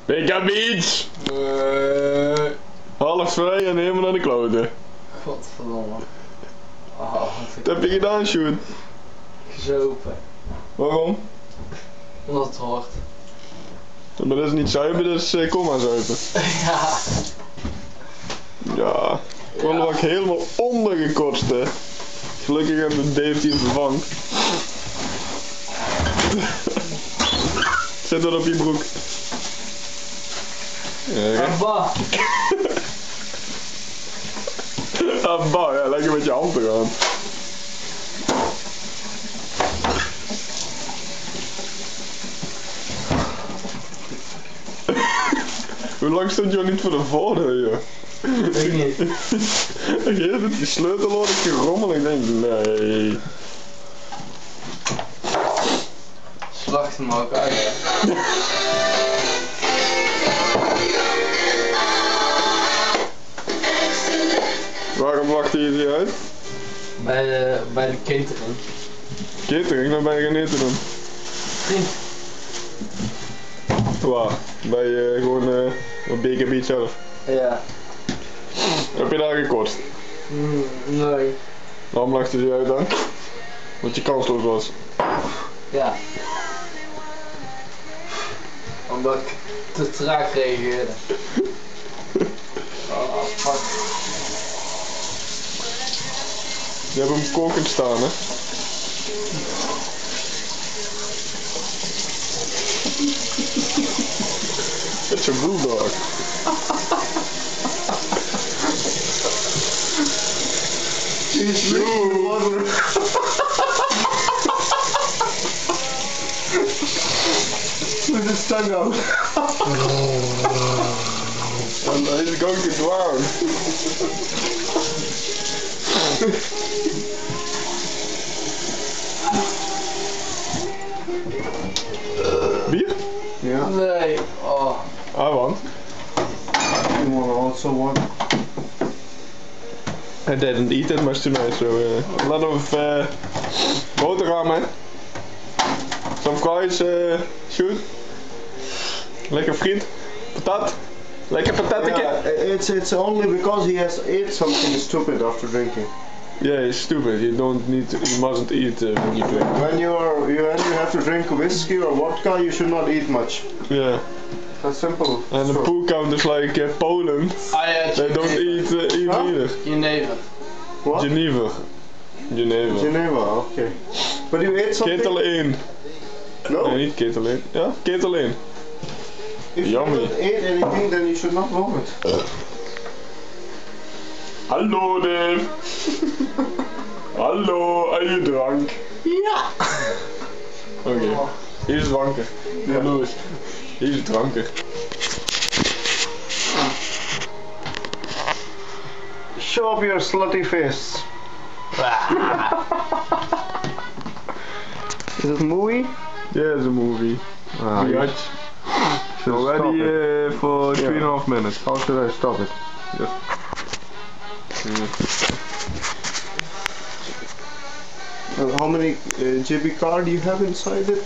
Pika Beach! Half vrij en helemaal naar de kloten. Godverdomme. Oh, Wat heb je gedaan, Sjoerd? gezopen. Waarom? Omdat het hoort. Maar dat is niet zuipen, dat is komma zuipen. Ja. Ja. Gewoon was ik helemaal ondergekotst, hè. Gelukkig heb ik Dave die vervangt. Zet dat op je broek. Ja, Abba. Abba, ja, lekker met je hand te gaan. Hoe lang stond je al niet voor de voordeur, joh? Weet ik niet. Ik heet het, die sleutel hoor ik gerommel en ik denk, nee. Slacht hem ook uit. Waarom lachte je die uit? Bij de catering. Catering, dan ben je gaan eten doen. Vriend. Waar? Bij gewoon op Pika Beach zelf. Ja. Heb je daar gekotst? Nee. Waarom lachte die uit dan? Want je kansloos was. Ja. Omdat ik te traag reageerde. Oh, fuck. Je hebt hem kokend staan, hè? Het is een bulldog. Is water. With his tongue out. And he's going to drown. Bier? Yeah, Nee. Oh. I want. you want also one? I didn't eat it much tonight, so a lot of boterham, man. Some fries, shoot. Lekker friet. Patat. Lekker patatje. Yeah, it's only because he has ate something stupid after drinking. Yeah, it's stupid. You don't need to, you mustn't eat when you drink. When you have to drink whiskey or vodka, you should not eat much. Yeah. That's simple. And the pool counters like Poland, they don't eat either. Jenever. What? Geneva. Geneva, okay. But you ate something? Ketel 1. No? Nee, niet ketel 1. Ja, ketel 1. If Yummy. you don't ate anything, then you should not vomit. Hallo Dave. Hallo, are you drunk? Ja. Oké. Hier is dranker. Ja. Louis. Hier is dranker. Show up your slutty face. Is it movie? Yeah, it's a movie. Biatch. Already for 3.5 minutes. How should I stop it? Yes. How many GB card do you have inside it?